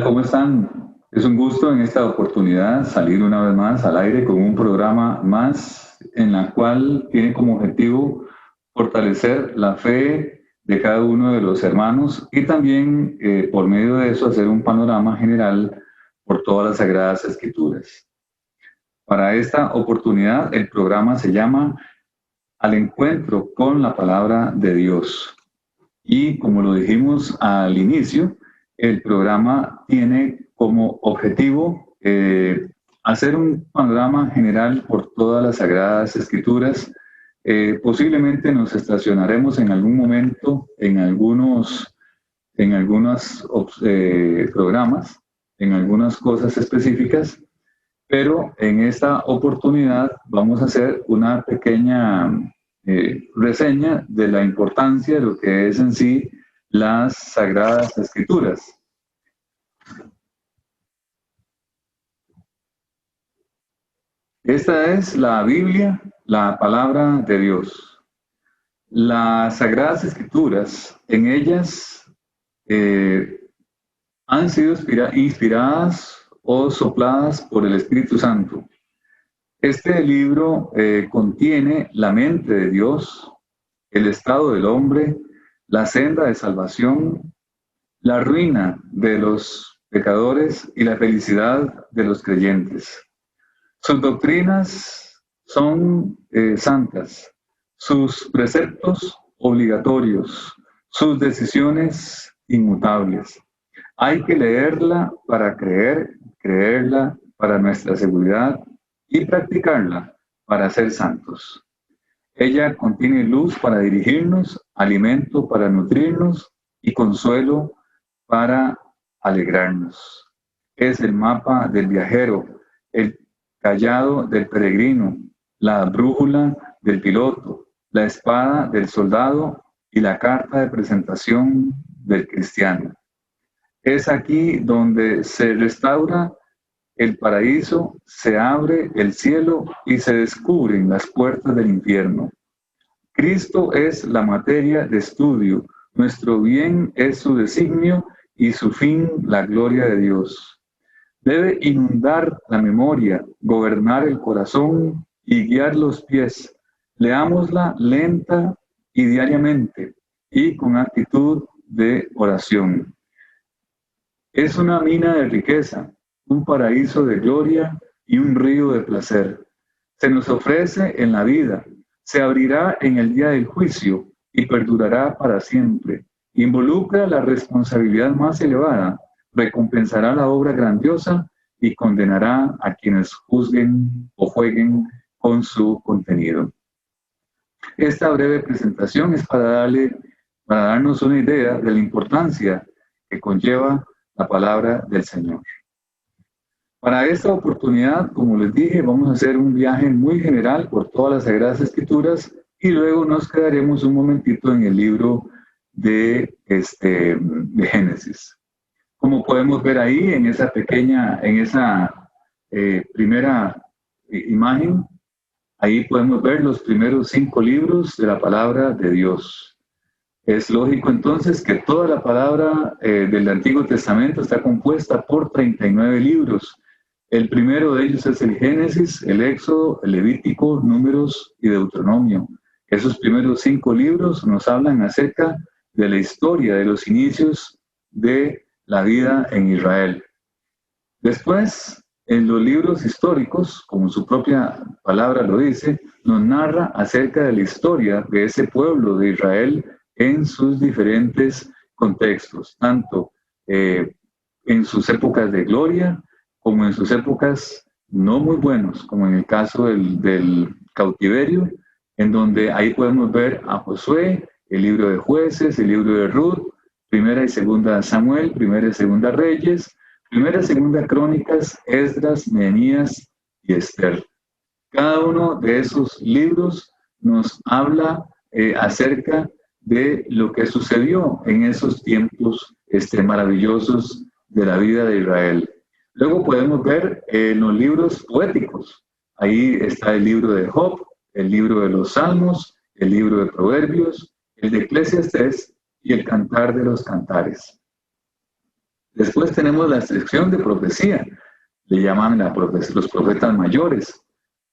¿Cómo están? Es un gusto en esta oportunidad salir una vez más al aire con un programa más en la cual tiene como objetivo fortalecer la fe de cada uno de los hermanos y también por medio de eso hacer un panorama general por todas las Sagradas Escrituras. Para esta oportunidad el programa se llama Al Encuentro con la Palabra de Dios. Y como lo dijimos al inicio, el programa tiene como objetivo hacer un panorama general por todas las Sagradas Escrituras. Posiblemente nos estacionaremos en algún momento en algunos programas, en algunas cosas específicas, pero en esta oportunidad vamos a hacer una pequeña reseña de la importancia de lo que es en sí las Sagradas Escrituras. Esta es la Biblia, la palabra de Dios. Las Sagradas Escrituras, en ellas han sido inspiradas o sopladas por el Espíritu Santo. Este libro contiene la mente de Dios, el estado del hombre, la senda de salvación, la ruina de los pecadores y la felicidad de los creyentes. Sus doctrinas son santas, sus preceptos obligatorios, sus decisiones inmutables. Hay que leerla para creer, creerla para nuestra seguridad y practicarla para ser santos. Ella contiene luz para dirigirnos, alimento para nutrirnos y consuelo para alegrarnos. Es el mapa del viajero, el cayado del peregrino, la brújula del piloto, la espada del soldado y la carta de presentación del cristiano. Es aquí donde se restaura el paraíso, se abre el cielo y se descubren las puertas del infierno. Cristo es la materia de estudio, nuestro bien es su designio y su fin la gloria de Dios. Debe inundar la memoria, gobernar el corazón y guiar los pies. Leámosla lenta y diariamente y con actitud de oración. Es una mina de riqueza, un paraíso de gloria y un río de placer. Se nos ofrece en la vida, se abrirá en el día del juicio y perdurará para siempre. Involucra la responsabilidad más elevada, recompensará la obra grandiosa y condenará a quienes juzguen o jueguen con su contenido. Esta breve presentación es para darnos una idea de la importancia que conlleva la palabra del Señor. Para esta oportunidad, como les dije, vamos a hacer un viaje muy general por todas las Sagradas Escrituras y luego nos quedaremos un momentito en el libro de Génesis. Como podemos ver ahí en esa primera imagen, ahí podemos ver los primeros 5 libros de la palabra de Dios. Es lógico entonces que toda la palabra del Antiguo Testamento está compuesta por 39 libros. El primero de ellos es el Génesis, el Éxodo, el Levítico, Números y Deuteronomio. Esos primeros 5 libros nos hablan acerca de la historia de los inicios de la vida en Israel. Después, en los libros históricos, como su propia palabra lo dice, nos narra acerca de la historia de ese pueblo de Israel en sus diferentes contextos, tanto en sus épocas de gloria como en sus épocas no muy buenos, como en el caso del cautiverio, en donde ahí podemos ver a Josué, el libro de Jueces, el libro de Ruth, Primera y Segunda Samuel, Primera y Segunda Reyes, Primera y Segunda Crónicas, Esdras, Nehemías y Esther. Cada uno de esos libros nos habla acerca de lo que sucedió en esos tiempos maravillosos de la vida de Israel. Luego podemos ver en los libros poéticos. Ahí está el libro de Job, el libro de los Salmos, el libro de Proverbios, el de Eclesiastés y el Cantar de los Cantares. Después tenemos la sección de profecía, le llaman los profetas mayores.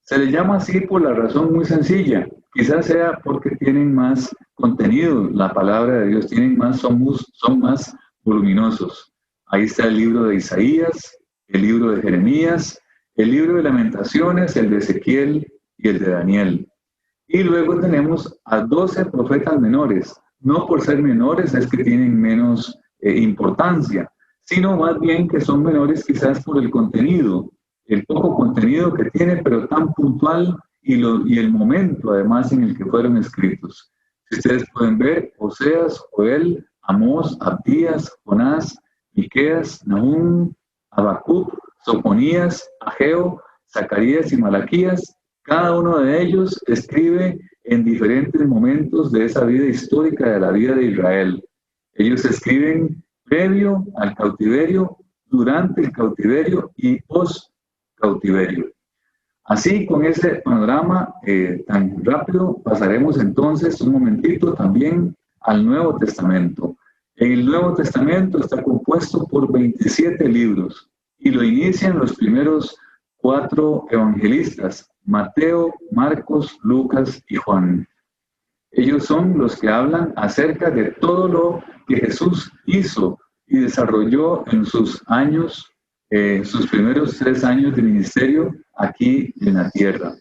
Se les llama así por la razón muy sencilla, quizás sea porque tienen más contenido, la palabra de Dios, son más voluminosos. Ahí está el libro de Isaías, el libro de Jeremías, el libro de Lamentaciones, el de Ezequiel y el de Daniel. Y luego tenemos a 12 profetas menores. No por ser menores es que tienen menos importancia, sino más bien que son menores quizás por el contenido, el poco contenido que tiene, pero tan puntual y el momento además en el que fueron escritos. Si ustedes pueden ver, Oseas, Joel, Amós, Abdías, Jonás, Miqueas, Nahum, Habacuc, Sofonías, Ageo, Zacarías y Malaquías, cada uno de ellos escribe en diferentes momentos de esa vida histórica de la vida de Israel. Ellos escriben previo al cautiverio, durante el cautiverio y post-cautiverio. Así, con ese panorama tan rápido, pasaremos entonces un momentito también al Nuevo Testamento. El Nuevo Testamento está compuesto por 27 libros y lo inician los primeros 4 evangelistas, Mateo, Marcos, Lucas y Juan. Ellos son los que hablan acerca de todo lo que Jesús hizo y desarrolló en sus años, sus primeros 3 años de ministerio aquí en la tierra.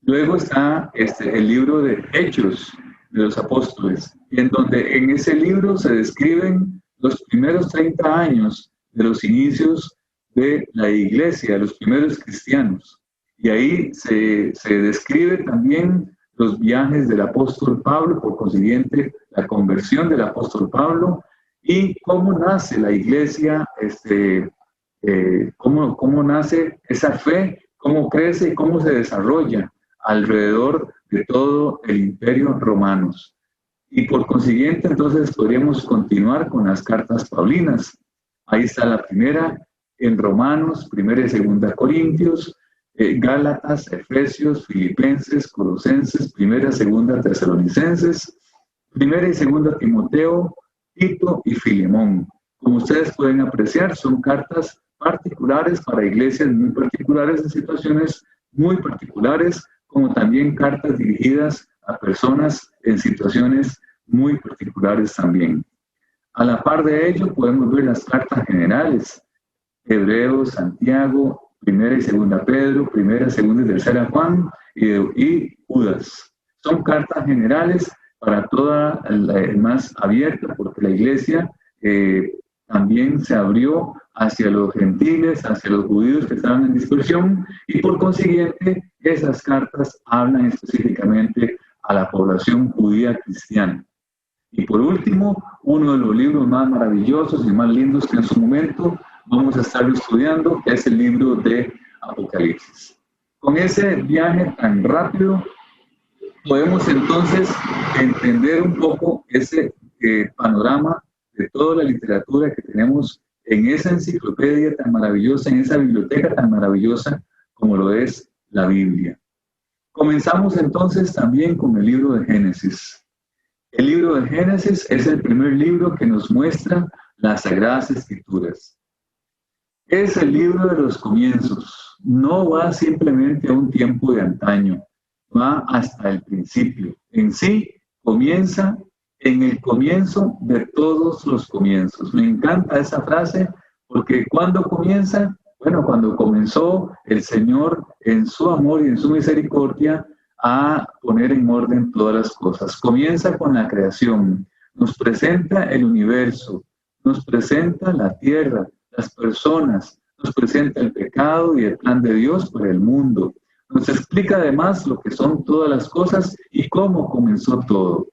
Luego está el libro de Hechos de los Apóstoles, en donde en ese libro se describen los primeros 30 años de los inicios de la iglesia, los primeros cristianos. Y ahí se describe también los viajes del apóstol Pablo, por consiguiente, la conversión del apóstol Pablo y cómo nace la iglesia, cómo nace esa fe, cómo crece y cómo se desarrolla alrededor de todo el imperio romano. Y por consiguiente, entonces, podríamos continuar con las cartas paulinas. Ahí está la primera en Romanos, primera y segunda Corintios, Gálatas, Efesios, Filipenses, Colosenses, primera, segunda Tesalonicenses, primera y segunda Timoteo, Tito y Filemón. Como ustedes pueden apreciar, son cartas particulares para iglesias muy particulares en situaciones muy particulares, como también cartas dirigidas a personas en situaciones muy particulares también. A la par de ello, podemos ver las cartas generales, Hebreos, Santiago, primera y segunda Pedro, primera, segunda y tercera Juan y Judas. Son cartas generales para toda más abierta, porque la iglesia también se abrió hacia los gentiles, hacia los judíos que estaban en dispersión, y por consiguiente esas cartas hablan específicamente a la población judía cristiana. Y por último, uno de los libros más maravillosos y más lindos que en su momento vamos a estar estudiando es el libro de Apocalipsis. Con ese viaje tan rápido, podemos entonces entender un poco ese panorama de toda la literatura que tenemos en esa enciclopedia tan maravillosa, en esa biblioteca tan maravillosa como lo es la Biblia. Comenzamos entonces también con el libro de Génesis. El libro de Génesis es el primer libro que nos muestra las Sagradas Escrituras. Es el libro de los comienzos, no va simplemente a un tiempo de antaño, va hasta el principio. En sí, comienza en el comienzo de todos los comienzos. Me encanta esa frase porque ¿cuándo comienza? Bueno, cuando comenzó el Señor en su amor y en su misericordia a poner en orden todas las cosas. Comienza con la creación, nos presenta el universo, nos presenta la tierra, las personas, nos presenta el pecado y el plan de Dios para el mundo. Nos explica además lo que son todas las cosas y cómo comenzó todo.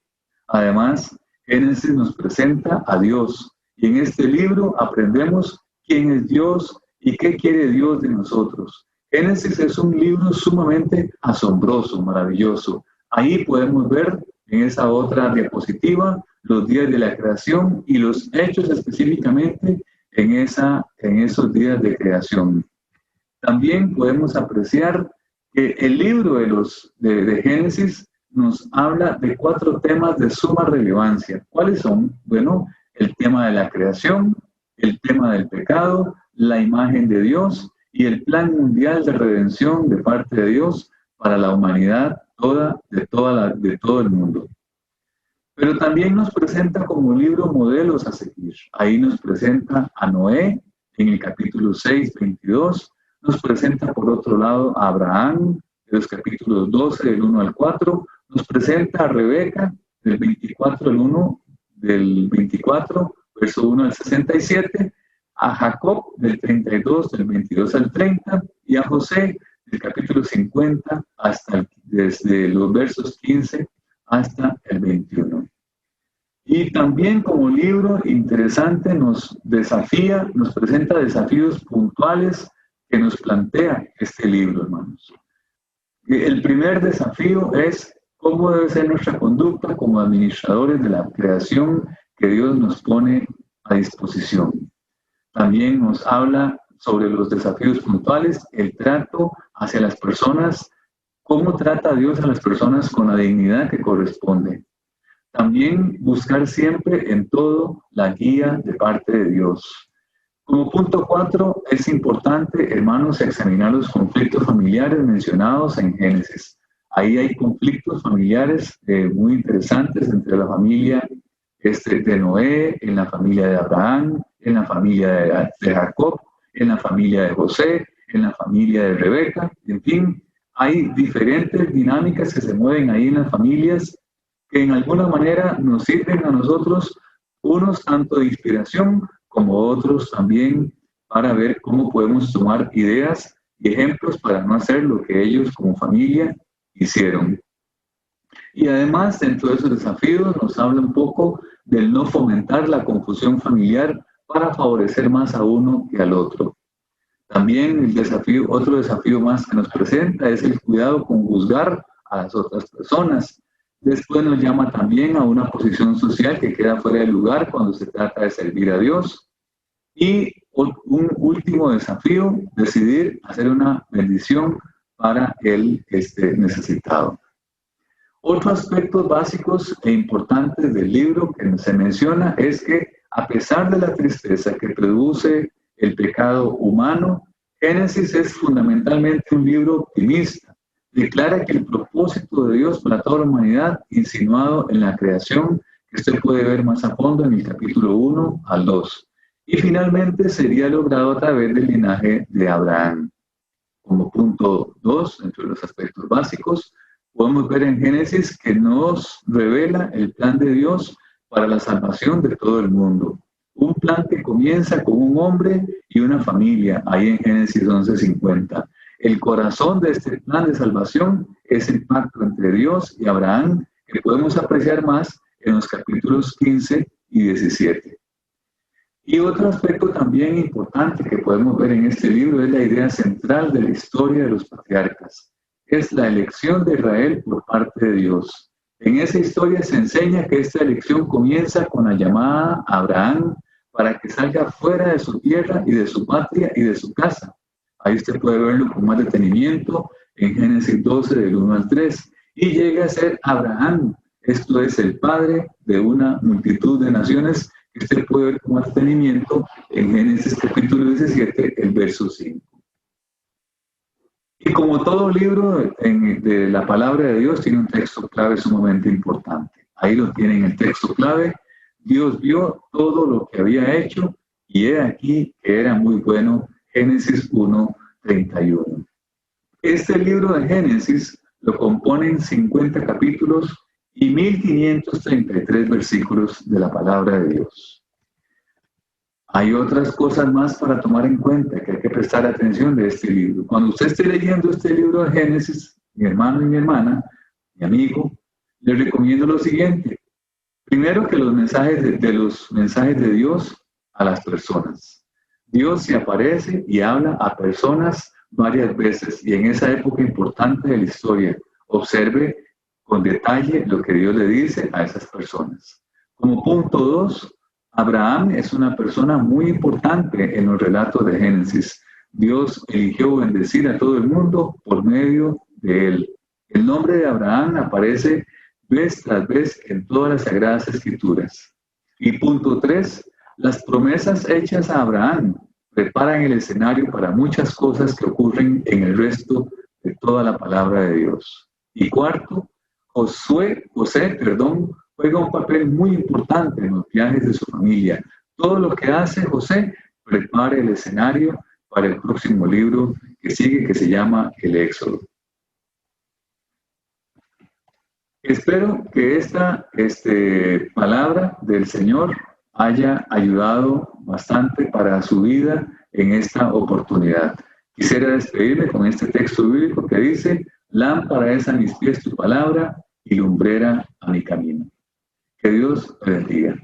Además, Génesis nos presenta a Dios y en este libro aprendemos quién es Dios y qué quiere Dios de nosotros. Génesis es un libro sumamente asombroso, maravilloso. Ahí podemos ver en esa otra diapositiva los días de la creación y los hechos específicamente en esos días de creación. También podemos apreciar que el libro de Génesis nos habla de 4 temas de suma relevancia. ¿Cuáles son? Bueno, el tema de la creación, el tema del pecado, la imagen de Dios y el plan mundial de redención de parte de Dios para la humanidad de todo el mundo. Pero también nos presenta como libro modelos a seguir. Ahí nos presenta a Noé en el capítulo 6, 22. Nos presenta por otro lado a Abraham, de los capítulos 12, del 1 al 4. Nos presenta a Rebeca, del 24, verso 1 al 67. A Jacob, del 32, del 22 al 30. Y a José, del capítulo 50, desde los versos 15 hasta el 21. Y también como libro interesante nos presenta desafíos puntuales que nos plantea este libro, hermanos. El primer desafío es cómo debe ser nuestra conducta como administradores de la creación que Dios nos pone a disposición. También nos habla sobre los desafíos puntuales, el trato hacia las personas, cómo trata Dios a las personas con la dignidad que corresponde. También buscar siempre en todo la guía de parte de Dios. Como punto 4, es importante, hermanos, examinar los conflictos familiares mencionados en Génesis. Ahí hay conflictos familiares muy interesantes entre la familia de Noé, en la familia de Abraham, en la familia de Jacob, en la familia de José, en la familia de Rebeca. En fin, hay diferentes dinámicas que se mueven ahí en las familias que en alguna manera nos sirven a nosotros, unos tanto de inspiración como otros también para ver cómo podemos tomar ideas y ejemplos para no hacer lo que ellos como familia hicieron. Y además, dentro de esos desafíos, nos habla un poco del no fomentar la confusión familiar para favorecer más a uno que al otro. También otro desafío más que nos presenta es el cuidado con juzgar a las otras personas. Después nos llama también a una posición social que queda fuera de lugar cuando se trata de servir a Dios. Y un último desafío, decidir hacer una bendición para el necesitado. Otros aspectos básicos e importantes del libro que se menciona es que a pesar de la tristeza que produce el pecado humano, Génesis es fundamentalmente un libro optimista. Declara que el propósito de Dios para toda la humanidad, insinuado en la creación, que usted puede ver más a fondo en el capítulo 1 al 2. Y finalmente sería logrado a través del linaje de Abraham. Como punto 2, entre los aspectos básicos, podemos ver en Génesis que nos revela el plan de Dios para la salvación de todo el mundo. Un plan que comienza con un hombre y una familia, ahí en Génesis 11:50. El corazón de este plan de salvación es el pacto entre Dios y Abraham, que podemos apreciar más en los capítulos 15 y 17. Y otro aspecto también importante que podemos ver en este libro es la idea central de la historia de los patriarcas. Es la elección de Israel por parte de Dios. En esa historia se enseña que esta elección comienza con la llamada a Abraham para que salga fuera de su tierra y de su patria y de su casa. Ahí usted puede verlo con más detenimiento en Génesis 12, del 1 al 3. Y llega a ser Abraham, esto es el padre de una multitud de naciones, que usted puede ver con más detenimiento en Génesis capítulo 17, el verso 5. Y como todo libro de la palabra de Dios, tiene un texto clave sumamente importante. Ahí lo tienen el texto clave. Dios vio todo lo que había hecho y he aquí que era muy bueno. Génesis 1:31. Este libro de Génesis lo componen 50 capítulos y 1533 versículos de la palabra de Dios. Hay otras cosas más para tomar en cuenta que hay que prestar atención de este libro. Cuando usted esté leyendo este libro de Génesis, mi hermano y mi hermana, mi amigo, les recomiendo lo siguiente. Primero, que los mensajes de Dios a las personas. Dios se aparece y habla a personas varias veces y en esa época importante de la historia, observe con detalle lo que Dios le dice a esas personas. Como punto 2, Abraham es una persona muy importante en los relatos de Génesis. Dios eligió bendecir a todo el mundo por medio de él. El nombre de Abraham aparece vez tras vez en todas las Sagradas Escrituras. Y punto 3, Las promesas hechas a Abraham preparan el escenario para muchas cosas que ocurren en el resto de toda la palabra de Dios. Y cuarto, José, juega un papel muy importante en los viajes de su familia. Todo lo que hace José prepara el escenario para el próximo libro que sigue, que se llama El Éxodo. Espero que esta palabra del Señor haya ayudado bastante para su vida en esta oportunidad. Quisiera despedirme con este texto bíblico que dice: lámpara es a mis pies tu palabra y lumbrera a mi camino. Que Dios te bendiga.